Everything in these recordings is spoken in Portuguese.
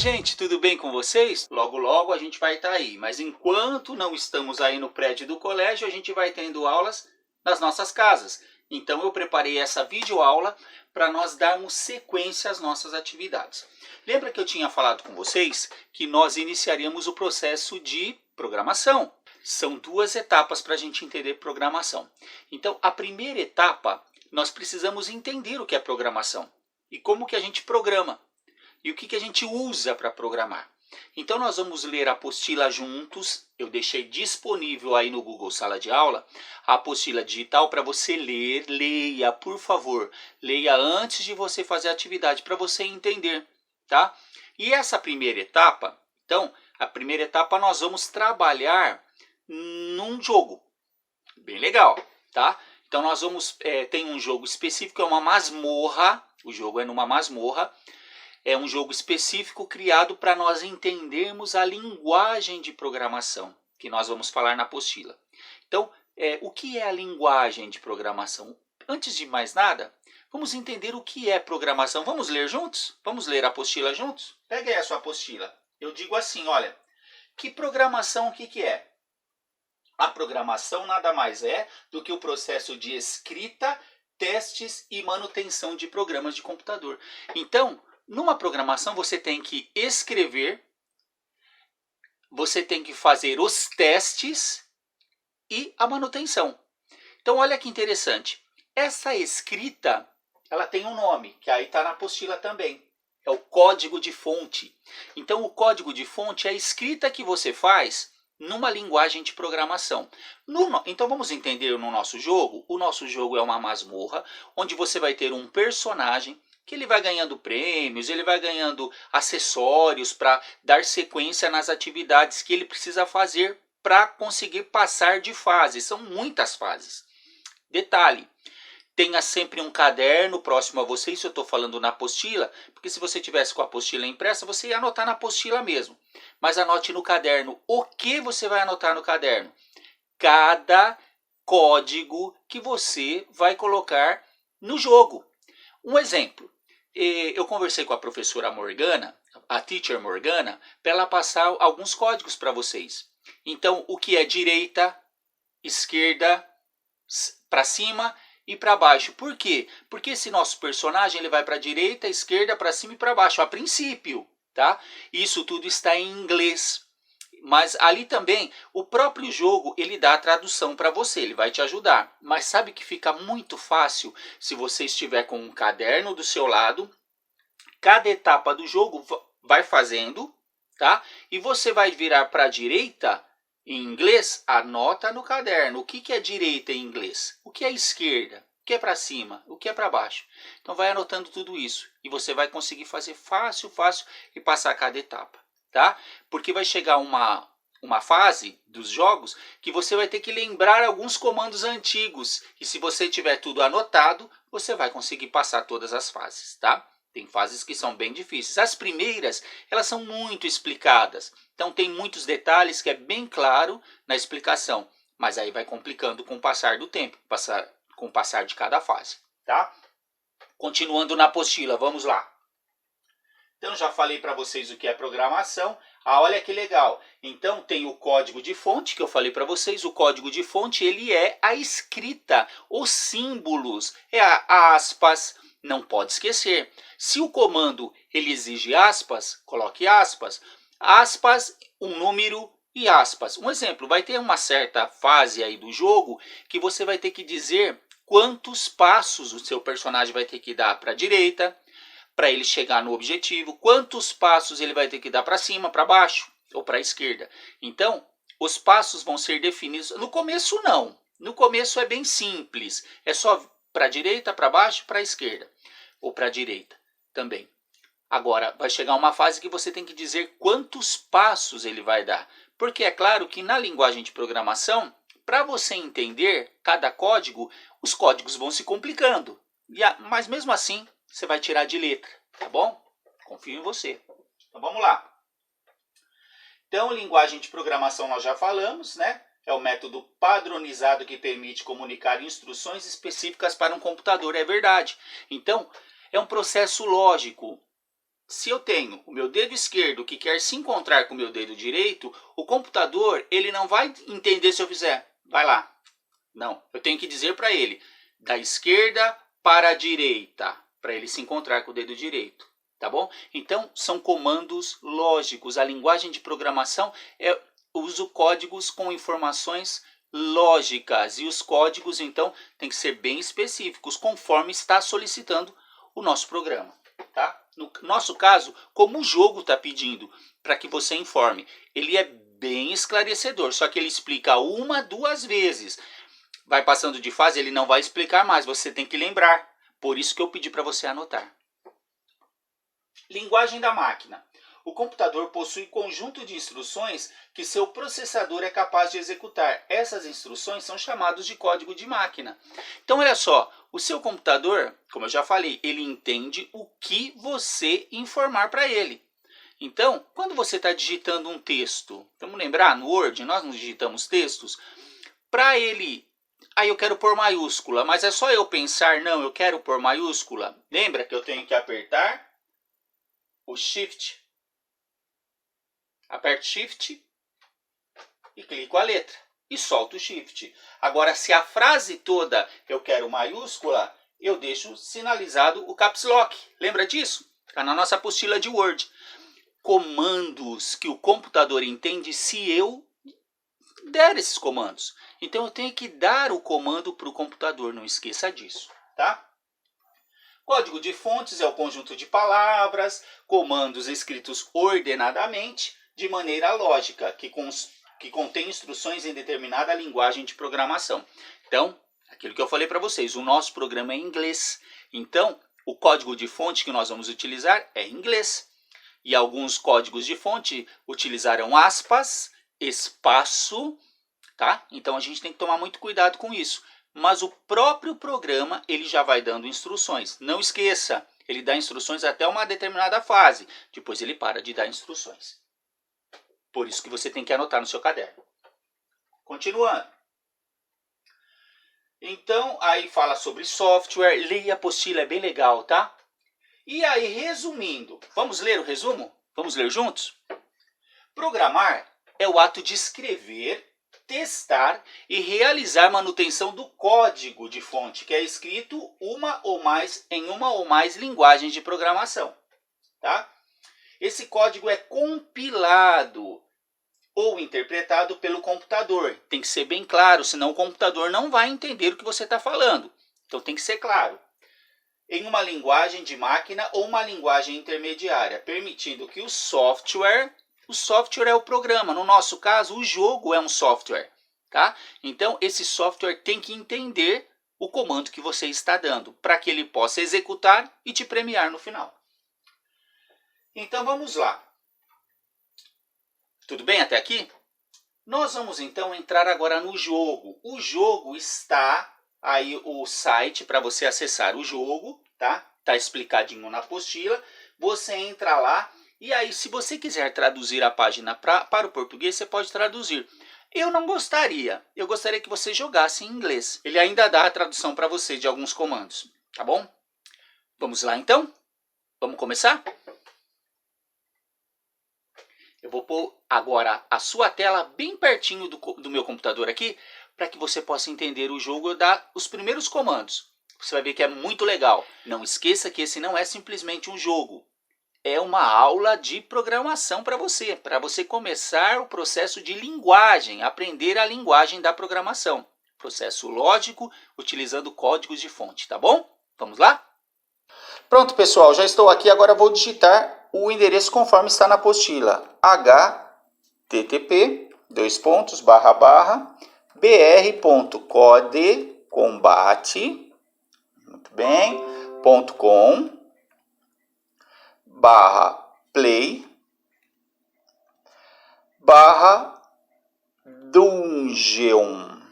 gente, tudo bem com vocês? Logo logo a gente vai estar aí, mas enquanto não estamos aí no prédio do colégio, a gente vai tendo aulas nas nossas casas. Então eu preparei essa videoaula para nós darmos sequência às nossas atividades. Lembra que eu tinha falado com vocês que nós iniciaríamos o processo de programação. São duas etapas para a gente entender programação. Então a primeira etapa, nós precisamos entender o que é programação e como que a gente programa. E o que a gente usa para programar. Então nós vamos ler a apostila juntos. Eu deixei disponível aí no Google Sala de Aula a apostila digital para você ler. Leia, por favor. Leia antes de você fazer a atividade para você entender, tá? E essa primeira etapa, então, a primeira etapa nós vamos trabalhar num jogo. Bem legal, tá? Então nós vamos, tem um jogo específico, é uma masmorra. O jogo é numa masmorra. É um jogo específico criado para nós entendermos a linguagem de programação, que nós vamos falar na apostila. Então, o que é a linguagem de programação? Antes de mais nada, vamos entender o que é programação. Vamos ler juntos? Vamos ler a apostila juntos? Pegue aí a sua apostila. Eu digo assim, olha, que programação o que é? A programação nada mais é do que o processo de escrita, testes e manutenção de programas de computador. Então, numa programação você tem que escrever, você tem que fazer os testes e a manutenção. Então olha que interessante, essa escrita ela tem um nome, que aí está na apostila também, é o código de fonte. Então o código de fonte é a escrita que você faz numa linguagem de programação. Então vamos entender no nosso jogo, o nosso jogo é uma masmorra, onde você vai ter um personagem que ele vai ganhando prêmios, ele vai ganhando acessórios para dar sequência nas atividades que ele precisa fazer para conseguir passar de fase. São muitas fases. Detalhe, tenha sempre um caderno próximo a você, isso eu estou falando na apostila, porque se você tivesse com a apostila impressa, você ia anotar na apostila mesmo. Mas anote no caderno. O que você vai anotar no caderno? Cada código que você vai colocar no jogo. Um exemplo. Eu conversei com a professora Morgana, a teacher Morgana, para ela passar alguns códigos para vocês. Então, o que é direita, esquerda, para cima e para baixo. Por quê? Porque esse nosso personagem ele vai para a direita, esquerda, para cima e para baixo, a princípio, tá? Isso tudo está em inglês. Mas ali também, o próprio jogo, ele dá a tradução para você, ele vai te ajudar. Mas sabe que fica muito fácil se você estiver com um caderno do seu lado, cada etapa do jogo vai fazendo, tá? E você vai virar para a direita, em inglês, anota no caderno. O que é direita em inglês? O que é esquerda? O que é para cima? O que é para baixo? Então vai anotando tudo isso e você vai conseguir fazer fácil e passar cada etapa. Tá? Porque vai chegar uma fase dos jogos que você vai ter que lembrar alguns comandos antigos. E se você tiver tudo anotado, você vai conseguir passar todas as fases. Tá? Tem fases que são bem difíceis. As primeiras, elas são muito explicadas. Então tem muitos detalhes que é bem claro na explicação. Mas aí vai complicando com o passar do tempo, com o passar de cada fase. Tá? Continuando na apostila, vamos lá. Então já falei para vocês o que é programação. Olha que legal. Então tem o código de fonte que eu falei para vocês. O código de fonte ele é a escrita, os símbolos, é a aspas. Não pode esquecer. Se o comando ele exige aspas, coloque aspas. Aspas, um número e aspas. Um exemplo, vai ter uma certa fase aí do jogo que você vai ter que dizer quantos passos o seu personagem vai ter que dar para a direita, para ele chegar no objetivo, quantos passos ele vai ter que dar para cima, para baixo ou para a esquerda. Então, os passos vão ser definidos. No começo não. No começo é bem simples. É só para a direita, para baixo, para a esquerda. Ou para a direita também. Agora, vai chegar uma fase que você tem que dizer quantos passos ele vai dar. Porque é claro que na linguagem de programação, para você entender cada código, os códigos vão se complicando. Mas mesmo assim, você vai tirar de letra, tá bom? Confio em você. Então vamos lá. Então, linguagem de programação nós já falamos, né? É o método padronizado que permite comunicar instruções específicas para um computador, é verdade. Então, é um processo lógico, se eu tenho o meu dedo esquerdo que quer se encontrar com o meu dedo direito, o computador ele não vai entender se eu fizer. Vai lá. Não, eu tenho que dizer para ele da esquerda para a direita, para ele se encontrar com o dedo direito. Tá bom? Então, são comandos lógicos. A linguagem de programação usa códigos com informações lógicas. E os códigos, então, tem que ser bem específicos, conforme está solicitando o nosso programa. Tá? No nosso caso, como o jogo está pedindo para que você informe, ele é bem esclarecedor, só que ele explica 1, 2 vezes. Vai passando de fase, ele não vai explicar mais, você tem que lembrar. Por isso que eu pedi para você anotar. Linguagem da máquina. O computador possui conjunto de instruções que seu processador é capaz de executar. Essas instruções são chamadas de código de máquina. Então, olha só, o seu computador, como eu já falei, ele entende o que você informar para ele. Então, quando você está digitando um texto, vamos lembrar, no Word, nós não digitamos textos, para ele... Aí eu quero pôr maiúscula, mas é só eu pensar, não, eu quero pôr maiúscula. Lembra que eu tenho que apertar o Shift. Aperto Shift e clico a letra. E solto o Shift. Agora, se a frase toda eu quero maiúscula, eu deixo sinalizado o Caps Lock. Lembra disso? Está na nossa apostila de Word. Comandos que o computador entende se eu der esses comandos. Então, eu tenho que dar o comando para o computador. Não esqueça disso. Tá? Código de fontes é o conjunto de palavras, comandos escritos ordenadamente, de maneira lógica, que contém instruções em determinada linguagem de programação. Então, aquilo que eu falei para vocês, o nosso programa é em inglês. Então, o código de fonte que nós vamos utilizar é em inglês. E alguns códigos de fonte utilizaram aspas, espaço, tá? Então, a gente tem que tomar muito cuidado com isso. Mas o próprio programa ele já vai dando instruções. Não esqueça, ele dá instruções até uma determinada fase. Depois ele para de dar instruções. Por isso que você tem que anotar no seu caderno. Continuando. Então, aí fala sobre software. Leia a apostila, é bem legal, tá? E aí, resumindo. Vamos ler o resumo? Vamos ler juntos? Programar é o ato de escrever, testar e realizar manutenção do código de fonte, que é escrito em uma ou mais linguagens de programação. Tá? Esse código é compilado ou interpretado pelo computador. Tem que ser bem claro, senão o computador não vai entender o que você está falando. Então tem que ser claro. Em uma linguagem de máquina ou uma linguagem intermediária, permitindo que o software é o programa. No nosso caso, o jogo é um software. Tá? Então, esse software tem que entender o comando que você está dando, para que ele possa executar e te premiar no final. Então, vamos lá. Tudo bem até aqui? Nós vamos, então, entrar agora no jogo. O jogo está aí, o site para você acessar o jogo, tá? Está explicadinho na apostila. Você entra lá. E aí, se você quiser traduzir a página para o português, você pode traduzir. Eu não gostaria. Eu gostaria que você jogasse em inglês. Ele ainda dá a tradução para você de alguns comandos. Tá bom? Vamos lá, então? Vamos começar? Eu vou pôr agora a sua tela bem pertinho do meu computador aqui, para que você possa entender o jogo e dar os primeiros comandos. Você vai ver que é muito legal. Não esqueça que esse não é simplesmente um jogo. É uma aula de programação para você começar o processo de linguagem, aprender a linguagem da programação. Processo lógico, utilizando códigos de fonte, tá bom? Vamos lá? Pronto, pessoal, já estou aqui, agora vou digitar o endereço conforme está na apostila. http://br.codecombate, muito bem, .com /play /dungeon.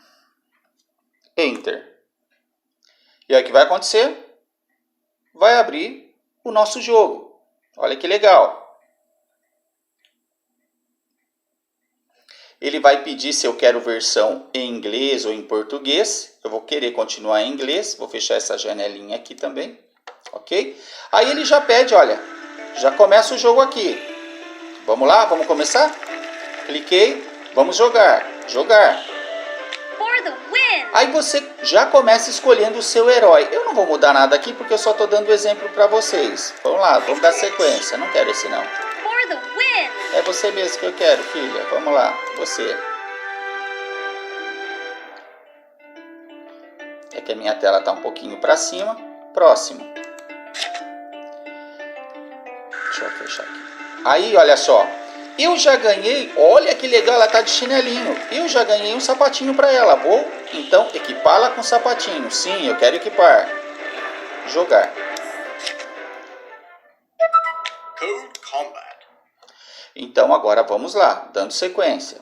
Enter. E aí o que vai acontecer? Vai abrir o nosso jogo. Olha que legal. Ele vai pedir se eu quero versão em inglês ou em português. Eu vou querer continuar em inglês. Vou fechar essa janelinha aqui também. Ok? Aí ele já pede, olha, já começa o jogo aqui. Vamos lá, vamos começar? Cliquei, vamos jogar. Jogar. Aí você já começa escolhendo o seu herói. Eu não vou mudar nada aqui porque eu só estou dando exemplo para vocês. Vamos lá, vamos dar sequência. Não quero esse não. É você mesmo que eu quero, filha. Vamos lá, você. É que a minha tela está um pouquinho para cima. Próximo. Deixa eu fechar aqui. Aí, olha só. Eu já ganhei, olha que legal, ela tá de chinelinho. Eu já ganhei um sapatinho para ela. Vou, então, equipá-la com sapatinho. Sim, eu quero equipar. Jogar. Code Combat. Então, agora vamos lá, dando sequência.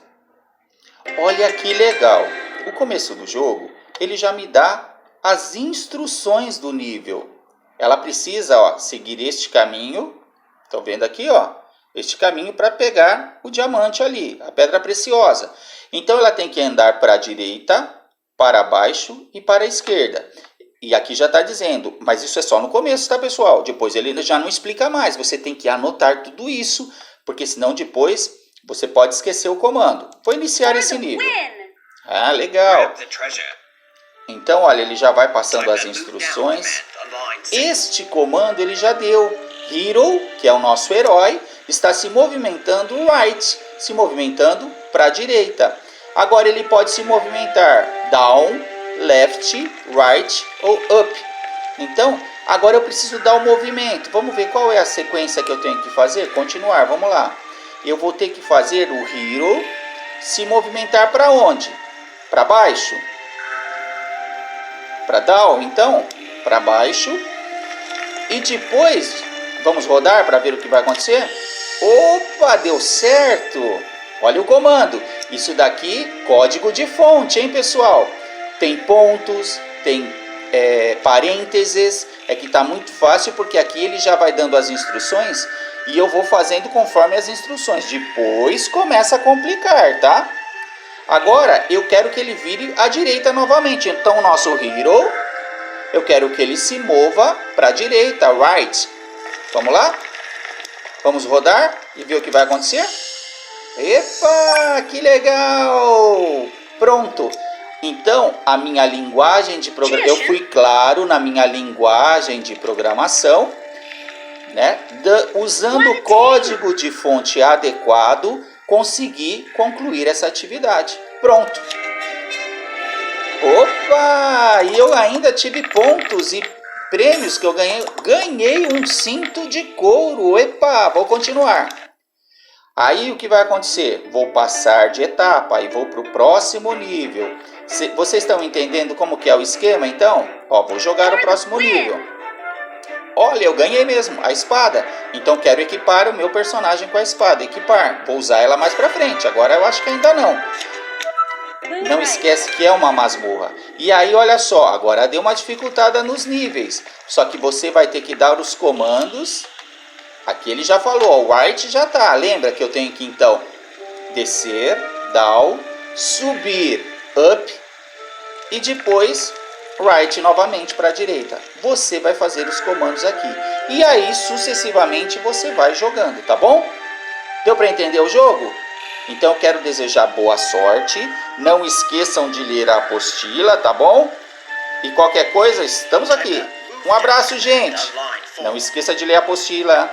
Olha que legal. O começo do jogo, ele já me dá as instruções do nível. Ela precisa, ó, seguir este caminho. Estão vendo aqui, ó? Este caminho para pegar o diamante ali, a pedra preciosa. Então ela tem que andar para a direita, para baixo e para a esquerda. E aqui já está dizendo, mas isso é só no começo, tá, pessoal? Depois ele já não explica mais. Você tem que anotar tudo isso, porque senão depois você pode esquecer o comando. Vou iniciar esse nível. Ah, legal. Então, olha, ele já vai passando as instruções. Este comando ele já deu. Hero, que é o nosso herói, está se movimentando right, se movimentando para a direita. Agora ele pode se movimentar down, left, right ou up. Então, agora eu preciso dar o movimento. Vamos ver qual é a sequência que eu tenho que fazer? Continuar, vamos lá. Eu vou ter que fazer o hero se movimentar para onde? Para baixo? Para down, então? Para baixo. E depois, vamos rodar para ver o que vai acontecer? Opa, deu certo! Olha o comando. Isso daqui, código de fonte, hein, pessoal? Tem pontos, tem parênteses. É que está muito fácil porque aqui ele já vai dando as instruções e eu vou fazendo conforme as instruções. Depois começa a complicar, tá? Agora eu quero que ele vire à direita novamente. Então o nosso hero, eu quero que ele se mova para a direita, right. Vamos lá? Vamos rodar e ver o que vai acontecer? Epa, que legal! Pronto. Então, a minha linguagem de programação, eu fui claro na minha linguagem de programação, né? Usando o código de fonte adequado, consegui concluir essa atividade. Pronto. Opa! E eu ainda tive pontos e prêmios que eu ganhei. Ganhei um cinto de couro. Epa, vou continuar. Aí o que vai acontecer? Vou passar de etapa e vou para o próximo nível. Vocês estão entendendo como que é o esquema, então? Ó, vou jogar o próximo nível. Olha, eu ganhei mesmo, a espada. Então quero equipar o meu personagem com a espada. Equipar. Vou usar ela mais pra frente. Agora eu acho que ainda não. Não esquece que é uma masmorra. E aí, olha só, agora deu uma dificultada nos níveis. Só que você vai ter que dar os comandos. Aqui ele já falou, o right já tá. Lembra que eu tenho que, então, descer, down, subir, up e depois right novamente para a direita. Você vai fazer os comandos aqui. E aí, sucessivamente, você vai jogando, tá bom? Deu para entender o jogo? Então, eu quero desejar boa sorte. Não esqueçam de ler a apostila, tá bom? E qualquer coisa, estamos aqui. Um abraço, gente. Não esqueça de ler a apostila.